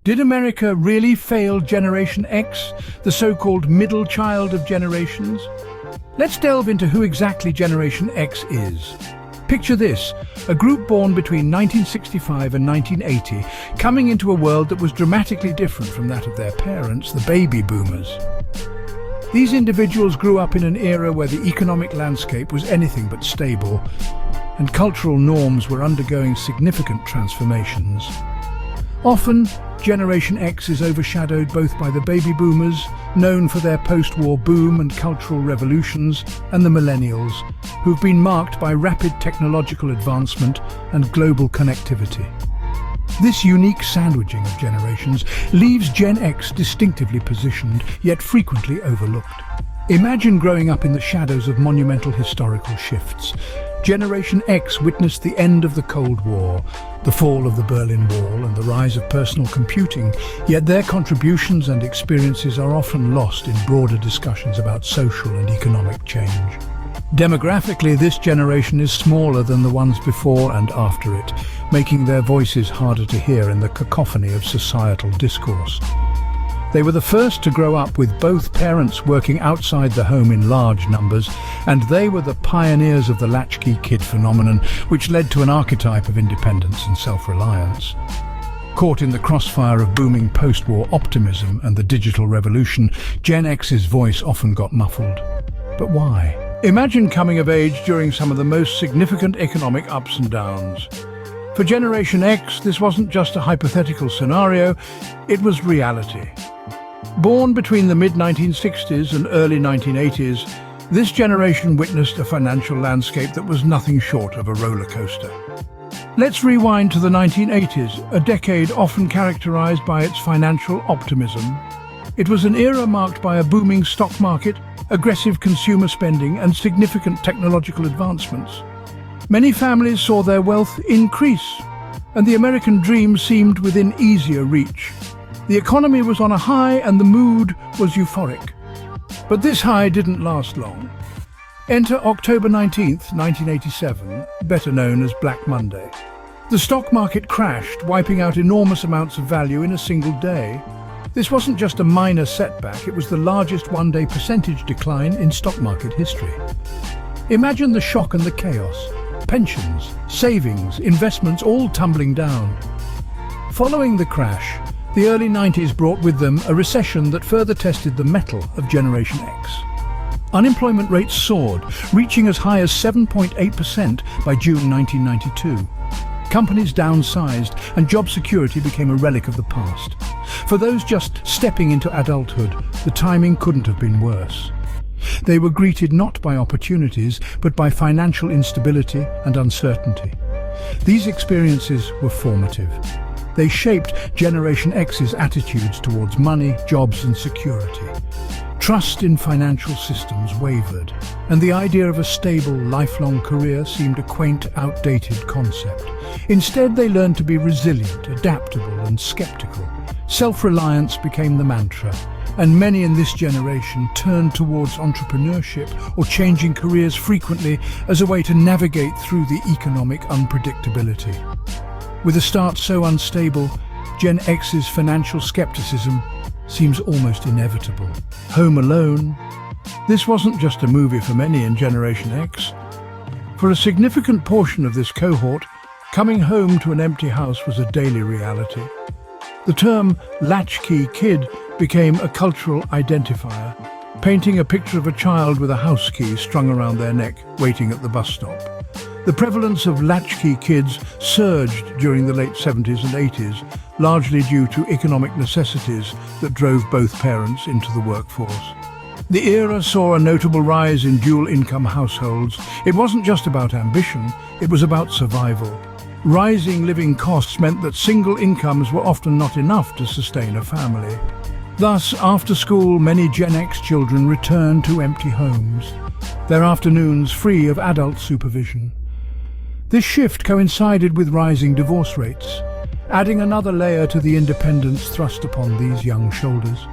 Did America really fail Generation X, the so-called middle child of generations? Let's delve into who exactly Generation X is. Picture this, a group born between 1965 and 1980, coming into a world that was dramatically different from that of their parents, the baby boomers. These individuals grew up in an era where the economic landscape was anything but stable, and cultural norms were undergoing significant transformations. Often, Generation X is overshadowed both by the baby boomers, known for their post-war boom and cultural revolutions, and the millennials, who've been marked by rapid technological advancement and global connectivity. This unique sandwiching of generations leaves Gen X distinctively positioned, yet frequently overlooked. Imagine growing up in the shadows of monumental historical shifts. Generation X witnessed the end of the Cold War, the fall of the Berlin Wall and the rise of personal computing, yet their contributions and experiences are often lost in broader discussions about social and economic change. Demographically, this generation is smaller than the ones before and after it, making their voices harder to hear in the cacophony of societal discourse. They were the first to grow up with both parents working outside the home in large numbers, and they were the pioneers of the Latchkey Kid phenomenon, which led to an archetype of independence and self-reliance. Caught in the crossfire of booming post-war optimism and the digital revolution, Gen X's voice often got muffled. But why? Imagine coming of age during some of the most significant economic ups and downs. For Generation X, this wasn't just a hypothetical scenario, it was reality. Born between the mid-1960s and early 1980s, this generation witnessed a financial landscape that was nothing short of a roller coaster. Let's rewind to the 1980s, a decade often characterized by its financial optimism. It was an era marked by a booming stock market, aggressive consumer spending, and significant technological advancements. Many families saw their wealth increase, and the American dream seemed within easier reach. The economy was on a high and the mood was euphoric. But this high didn't last long. Enter October 19th, 1987, better known as Black Monday. The stock market crashed, wiping out enormous amounts of value in a single day. This wasn't just a minor setback, it was the largest one-day percentage decline in stock market history. Imagine the shock and the chaos. Pensions, savings, investments all tumbling down. Following the crash, the early 90s brought with them a recession that further tested the mettle of Generation X. Unemployment rates soared, reaching as high as 7.8% by June 1992. Companies downsized and job security became a relic of the past. For those just stepping into adulthood, the timing couldn't have been worse. They were greeted not by opportunities, but by financial instability and uncertainty. These experiences were formative. They shaped Generation X's attitudes towards money, jobs, and security. Trust in financial systems wavered, and the idea of a stable, lifelong career seemed a quaint, outdated concept. Instead, they learned to be resilient, adaptable, and skeptical. Self-reliance became the mantra, and many in this generation turned towards entrepreneurship or changing careers frequently as a way to navigate through the economic unpredictability. With a start so unstable, Gen X's financial skepticism seems almost inevitable. Home Alone. This wasn't just a movie for many in Generation X. For a significant portion of this cohort, coming home to an empty house was a daily reality. The term Latchkey Kid became a cultural identifier, painting a picture of a child with a house key strung around their neck, waiting at the bus stop. The prevalence of latchkey kids surged during the late 70s and 80s, largely due to economic necessities that drove both parents into the workforce. The era saw a notable rise in dual-income households. It wasn't just about ambition, it was about survival. Rising living costs meant that single incomes were often not enough to sustain a family. Thus, after school, many Gen X children returned to empty homes, their afternoons free of adult supervision. This shift coincided with rising divorce rates, adding another layer to the independence thrust upon these young shoulders.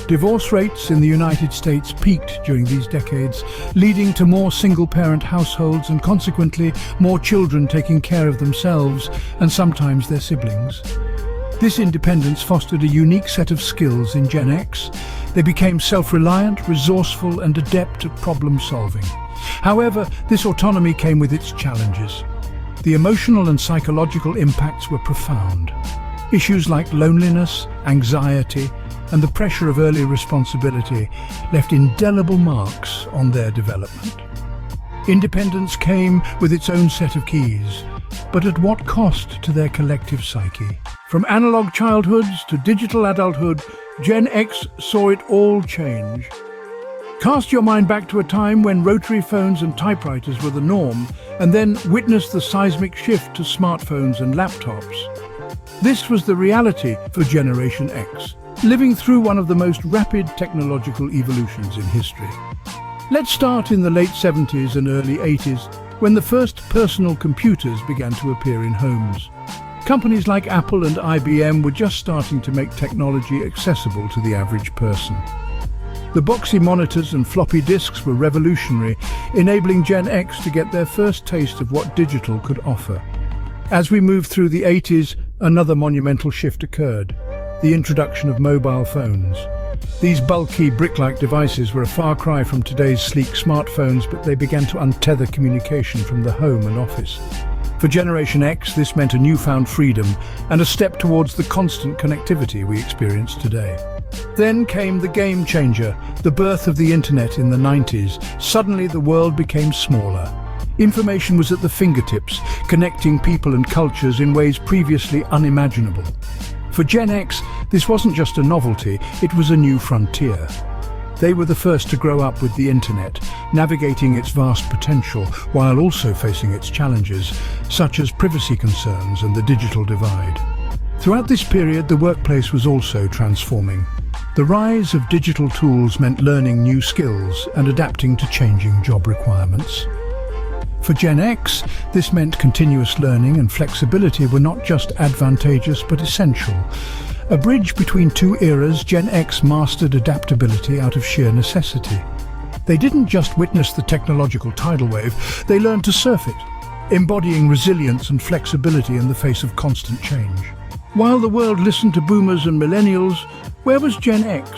Divorce rates in the United States peaked during these decades, leading to more single-parent households and consequently more children taking care of themselves and sometimes their siblings. This independence fostered a unique set of skills in Gen X. They became self-reliant, resourceful, and adept at problem-solving. However, this autonomy came with its challenges. The emotional and psychological impacts were profound. Issues like loneliness, anxiety, and the pressure of early responsibility left indelible marks on their development. Independence came with its own set of keys, but at what cost to their collective psyche? From analog childhoods to digital adulthood, Gen X saw it all change. Cast your mind back to a time when rotary phones and typewriters were the norm, and then witness the seismic shift to smartphones and laptops. This was the reality for Generation X, living through one of the most rapid technological evolutions in history. Let's start in the late 70s and early 80s, when the first personal computers began to appear in homes. Companies like Apple and IBM were just starting to make technology accessible to the average person. The boxy monitors and floppy disks were revolutionary, enabling Gen X to get their first taste of what digital could offer. As we moved through the 80s, another monumental shift occurred: the introduction of mobile phones. These bulky, brick-like devices were a far cry from today's sleek smartphones, but they began to untether communication from the home and office. For Generation X, this meant a newfound freedom and a step towards the constant connectivity we experience today. Then came the game changer, the birth of the internet in the 90s. Suddenly the world became smaller. Information was at the fingertips, connecting people and cultures in ways previously unimaginable. For Gen X, this wasn't just a novelty, it was a new frontier. They were the first to grow up with the internet, navigating its vast potential while also facing its challenges, such as privacy concerns and the digital divide. Throughout this period, the workplace was also transforming. The rise of digital tools meant learning new skills and adapting to changing job requirements. For Gen X, this meant continuous learning and flexibility were not just advantageous but essential. A bridge between two eras, Gen X mastered adaptability out of sheer necessity. They didn't just witness the technological tidal wave, they learned to surf it, embodying resilience and flexibility in the face of constant change. While the world listened to boomers and millennials, where was Gen X?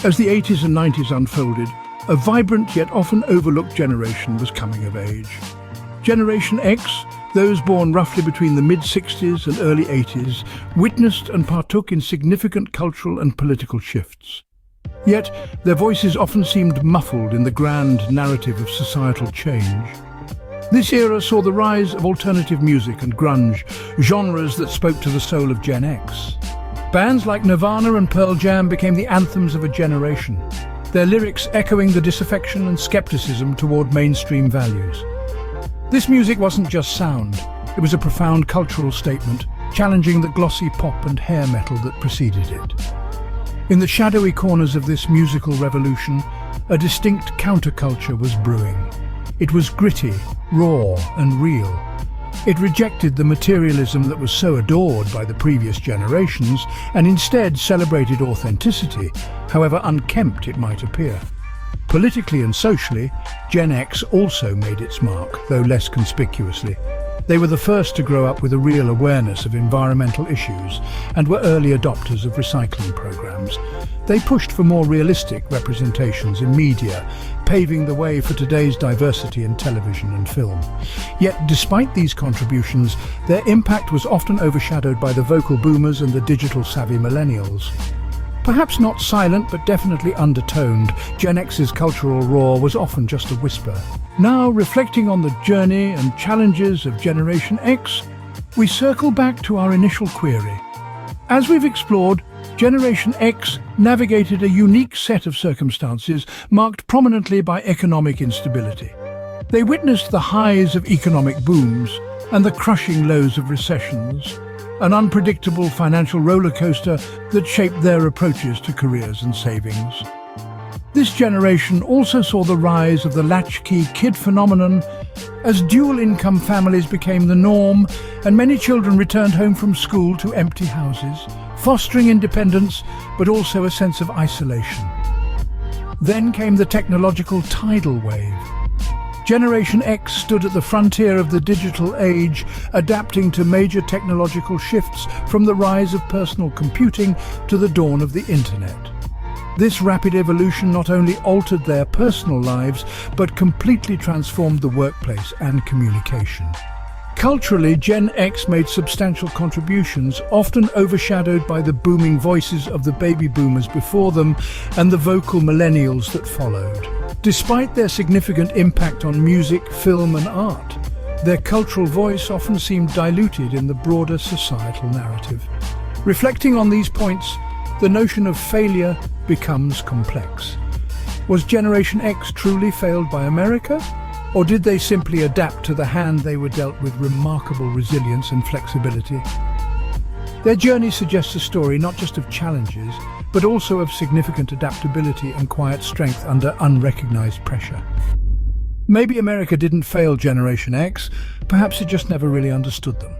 As the 80s and 90s unfolded, a vibrant yet often overlooked generation was coming of age. Generation X, those born roughly between the mid-60s and early 80s, witnessed and partook in significant cultural and political shifts. Yet, their voices often seemed muffled in the grand narrative of societal change. This era saw the rise of alternative music and grunge, genres that spoke to the soul of Gen X. Bands like Nirvana and Pearl Jam became the anthems of a generation, their lyrics echoing the disaffection and skepticism toward mainstream values. This music wasn't just sound, it was a profound cultural statement, challenging the glossy pop and hair metal that preceded it. In the shadowy corners of this musical revolution, a distinct counterculture was brewing. It was gritty, raw, and real. It rejected the materialism that was so adored by the previous generations and instead celebrated authenticity, however unkempt it might appear. Politically and socially, Gen X also made its mark, though less conspicuously. They were the first to grow up with a real awareness of environmental issues and were early adopters of recycling programs. They pushed for more realistic representations in media, paving the way for today's diversity in television and film. Yet, despite these contributions, their impact was often overshadowed by the vocal boomers and the digital-savvy millennials. Perhaps not silent, but definitely undertoned, Gen X's cultural roar was often just a whisper. Now, reflecting on the journey and challenges of Generation X, we circle back to our initial query. As we've explored, Generation X navigated a unique set of circumstances marked prominently by economic instability. They witnessed the highs of economic booms and the crushing lows of recessions, an unpredictable financial rollercoaster that shaped their approaches to careers and savings. This generation also saw the rise of the Latchkey Kid phenomenon as dual-income families became the norm and many children returned home from school to empty houses, fostering independence but also a sense of isolation. Then came the technological tidal wave. Generation X stood at the frontier of the digital age, adapting to major technological shifts from the rise of personal computing to the dawn of the internet. This rapid evolution not only altered their personal lives, but completely transformed the workplace and communication. Culturally, Gen X made substantial contributions, often overshadowed by the booming voices of the baby boomers before them and the vocal millennials that followed. Despite their significant impact on music, film and art, their cultural voice often seemed diluted in the broader societal narrative. Reflecting on these points, the notion of failure becomes complex. Was Generation X truly failed by America? Or did they simply adapt to the hand they were dealt with remarkable resilience and flexibility? Their journey suggests a story not just of challenges, but also of significant adaptability and quiet strength under unrecognized pressure. Maybe America didn't fail Generation X, perhaps it just never really understood them.